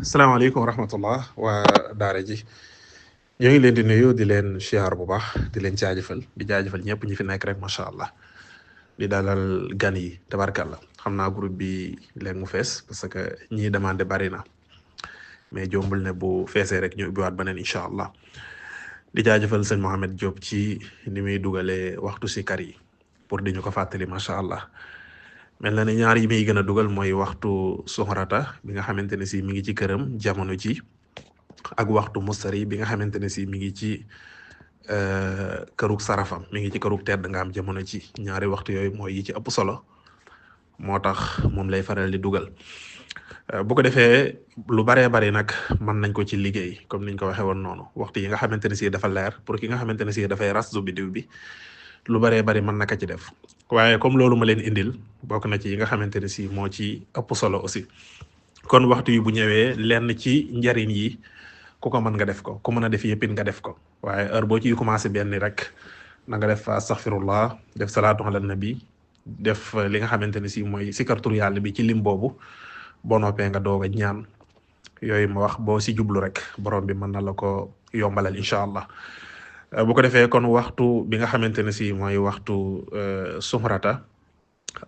salaamaaleykum wa rahmatullah waa daara ji ñoo ngi leen di nuyu di leen siyaar bu baax di leen jaajëfal di jaajëfal ñëpp ñi fi nekk rek macha allah di dalal gan yi tabarkàlla xam naa groupe bi léegi mu fees parce que ñii demandé bari na mais jombul ne bu feesee rek ñu ubbiwaat beneen incha allah di jaajëfal sëñ Mohamed Diop ci ni muy dugalee waxtu si kar yi pour di ñu ko fàttali macha allah mel na ne ñaar yi muy gën a dugal mooy waxtu suxrata bi nga xamante ne si mi ngi ci këram jamono ji ak waxtu mustari bi nga xamante ne si mi ngi ci kërug sarafam mi ngi ci kërug tedd nga am jamono ji ñaari waxtu yooyu mooy yi ci ëpp solo moo tax moom lay faral di dugal bu ko defee lu baree bari nag mën nañ ko ci liggéey comme niñ ko waxee woon noonu waxtu yi nga xamante ne si dafa leer pour ki nga xamante ne si dafay rastu biddiw bi lu baree bari mën naka ci def waaye comme loolu ma leen indil bokk na ci yi nga xamante ne si moo ci ëpp solo aussi kon waxtu yi bu ñëwee lenn ci njariñ yi ku ko mën nga def ko ku mën a def yëppin nga def ko waaye heure boo ciy commencé benn rek na nga def astaghfirullah def salaatu ala nabi def li nga xamante ne si mooy sikartur yàlla bi ci lim boobu boo noppee nga doog a ñaan yooyu ma wax boo si jublu rek borom bi mën na la ko yombalal incha allah bu ko defee kon waxtu bi nga xamante ne si mooy waxtu sumrata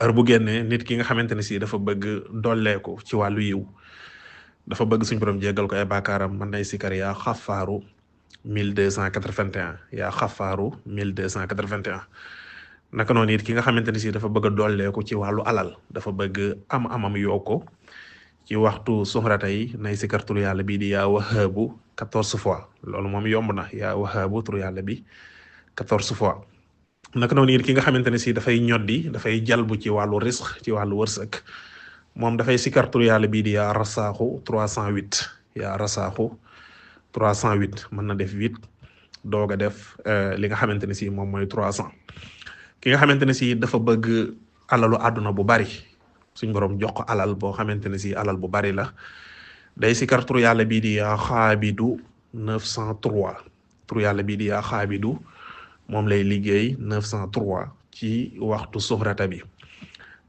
heure bu génnee nit ki nga xamante ne si dafa bëgg dolleeku ci wàllu yiw dafa bëgg suñ borom jéggal ko ay baakaaram mën nay sikar yaa xafaaru 1281 yaa xafaaru 1281 naka noonu it ki nga xamante ne si dafa bëgg a dolleeku ci wàllu alal dafa bëgg amam yokku ci waxtu sumrata yi nay sikar tur yàlla bii di yaa wahaabu 14 fois loolu moom yomb na yaa wahaabu tur yàlla bi 14 fois naka noonu it ki nga xamante ne si dafay ñoddi dafay jalbu ci wàllu risque ci wàllu wërsëg moom dafay sikar tur yàlla bii di yaa rasaaxu 308 yaa rasaaxu 308 mën na def 8 doog a def li nga xamante ne si moom mooy 300 ki nga xamante ne si dafa bëgg alalu àdduna bu bari suñ borom jox ko alal boo xamante ne si alal bu bari la day sikar tur yàlla bii di yaa xaabidu 903 tur yàlla bii di yaa xaabidu moom lay liggéey 903 ci waxtu suxrata bi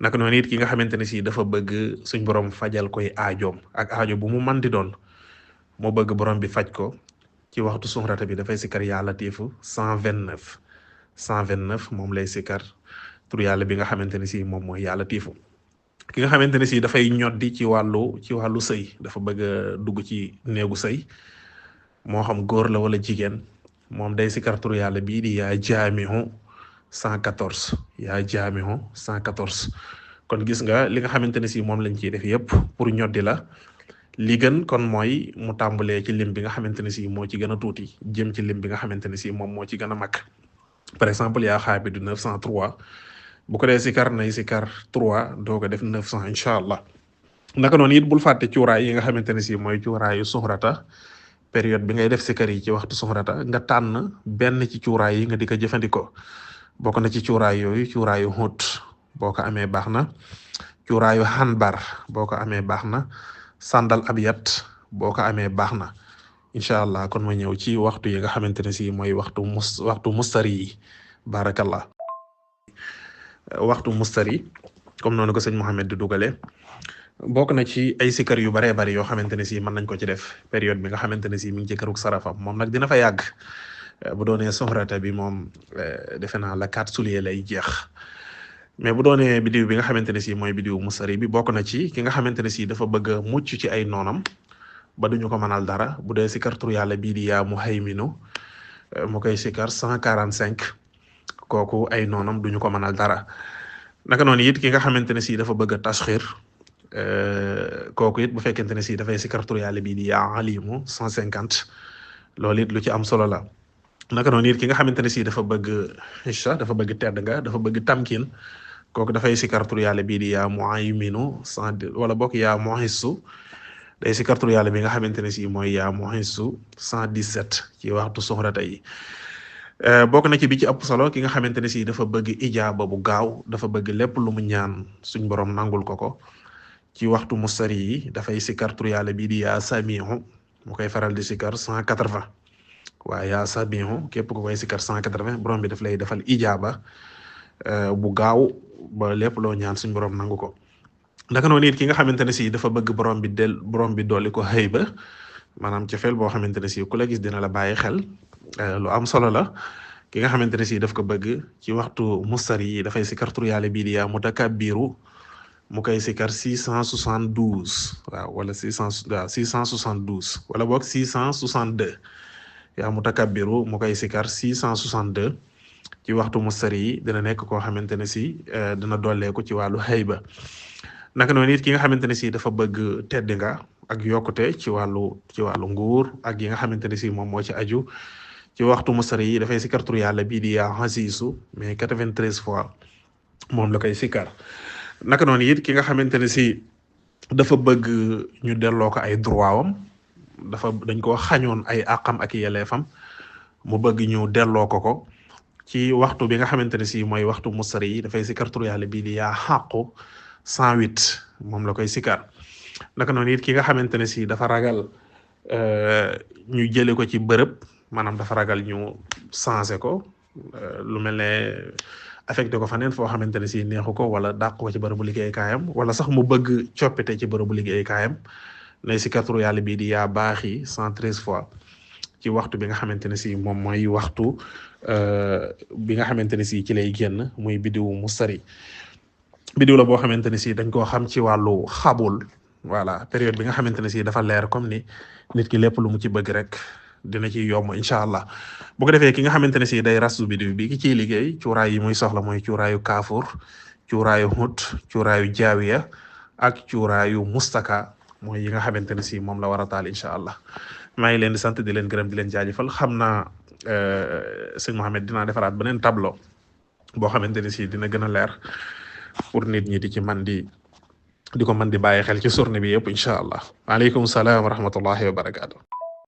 naka noonu it ki nga xamante ne si dafa bëgg suñ borom fajal koy aajoom ak aajo bu mu mën di doon moo bëgg borom bi faj ko ci waxtu suxrata bi dafay sikar yaa latifu 129 moom lay sikar tur yàlla bi nga xamante ne si moom mooy yaa latifu ki nga xamante ne si dafay ñoddi ci wàllu sëy dafa bëgg a dugg ci néegu sëy moo xam góor la wala jigéen moom day sikar tur yàlla bii di yaa jaamihu 114 yaa jaamihu 114 kon gis nga li nga xamante ne si moom lañ ciy def yépp pour ñoddi la li gën kon mooy mu tàmbalee ci lim bi nga xamante ne si moo ci gën a tuuti jëm ci lim bi nga xamante ne si moom moo ci gën a mag par exemple yaa xaabidu 903 bu ko dee sikar nay sikar 3 doog a def 900 incha allah naka noonu it bul fàtte cuuraay yi nga xamante ne si mooy cuuraayu suxrata période bi ngay def sikar yi ci waxtu suxrata nga tànn benn ci cuuraay yi nga di ko jëfandikoo bokk na ci cuuraay yooyu cuuraayu xóot boo ko amee baax na cuuraayu xanbar boo ko amee baax na sandal abiyat boo ko amee baax na incha allah kon ma ñëw ci waxtu yi nga xamante ne si mooy waxtu mustari yi barakallah waxtu mustari comme noonu ko sëñ Mohamed di dugale bokk na ci ay sikar yu baree bari yoo xamante ne si mën nañ ko ci def période bi nga xamante ne si mi ngi ci kërug sarafam moom nag dina fa yàgg bu doonee soxrata bi moom defe naa la 4 juillet lay jeex mais bu doonee bidiw bi nga xamante ne si mooy bidiw mustari bi bokk na ci ki nga xamante ne si dafa bëgg a mucc ci ay noonam ba duñu ko mënal dara bu dee sikar tur yàlla bii di yaa muhayminu mu koy sikar 145 kooku ay noonam duñu ko mënal dara naka noonu it ki nga xamante ne si dafa bëgg a tasxir kooku it bu fekkente ne si dafay sikar tur yàlla bii di yaa alimu 150 loolu it lu ci am solo la naka noonu it ki nga xamante ne si dafa bëgg isha dafa bëgg tedd nga dafa bëgg tamkin kooku dafay sikar tur yàlla bii di yaa muhayminu 100 wala bokk yaa muhissu day sikar tur yàlla bi nga xamante ne si mooy yaa muhissu 117 ci waxtu suxrata yi bokk na ci bi ci ëpp solo ki nga xamante ne si dafa bëgg ijaaba bu gaaw dafa bëgg lépp lu mu ñaan suñ borom nangul ko ci waxtu mustari yi dafay sikar tur yàlla bii di yaa samihu mu koy faral di sikar 180 waaye yaa samihu képp ku koy sikar 180 borom bi daf lay defal ijaaba bu gaaw ba lépp loo ñaan suñ borom nangu ko naka noonu it ki nga xamante ne si dafa bëgg borom bi dolli ko xëy ba maanaam cofeel boo xamante ne si ku la gis dina la bàyyi xel lu am solo la ki nga xamante ne si daf ko bëgg ci waxtu mustari yi dafay sikar tur yàlla bii di yaa mutakabbiru mu koy sikar 672 waaw wala 672 wala boog 662 yaa mutakabbiru mu koy sikar 662 ci waxtu mustari yi dina nekk koo xamante ne si dina dolleeku ci wàllu xëyba naka noonu it ki nga xamante ne si dafa bëgg tedd nga ak yokkute ci wàllu nguur ak yi nga xamante ne si moom moo ci aju ci waxtu mustari yi dafay sikar tur yàlla bii di yaa xasiisu mais 93 fois moom la koy sikar naka noonu it ki nga xamante ne si dafa bëgg ñu delloo ko ay droit wam dañ ko xañoon ay àqam ak yelleefam mu bëgg ñu delloo ko ci waxtu bi nga xamante ne si mooy waxtu mustari yi dafay sikar tur yàlla bii di yaa xàqu 108 moom la koy sikar naka noonu it ki nga xamante ne si dafa ragal ñu jële ko ci bërëb maanaam dafa ragal ñu changé ko lu mel ne affecté ko faneen foo xamante ne si neexu ko wala dàq ko ci bërëbu liggéeykaayam wala sax mu bëgg coppite ci bërëbu liggéeykaayam nay sikar tur yàlla bii di yaa baaxi 113 fois ci waxtu bi nga xamante ne si moom mooy waxtu bi nga xamante ne si ci lay génn muy bidiwu mustari bidiw la boo xamante ne si dañ koo xam ci wàllu xabul voilà période bi nga xamante ne si dafa leer comme ni nit ki lépp lu mu ci bëgg rek dina ci yomb incha allah bu ko defee ki nga xamante ne si day rastu bidiw bi ki ciy liggéey cuuraay yi muy soxla mooy cuuraayu kaafur cuuraayu hut cuuraayu jaawiya ak cuuraayu mustaka mooy yi nga xamante ne si moom la war a taal incha allah maa ngi leen di sant di leen gërëm di leen jaajëfal xam naa sëñ Mohamed dinaa defaraat beneen tableau boo xamante ne si dina gën a leer pour nit ñi di ci man di ko mën di bàyyi xel ci journée bi yëpp incha allah waaleykum salaam wa rahmatullahi wa barakaatu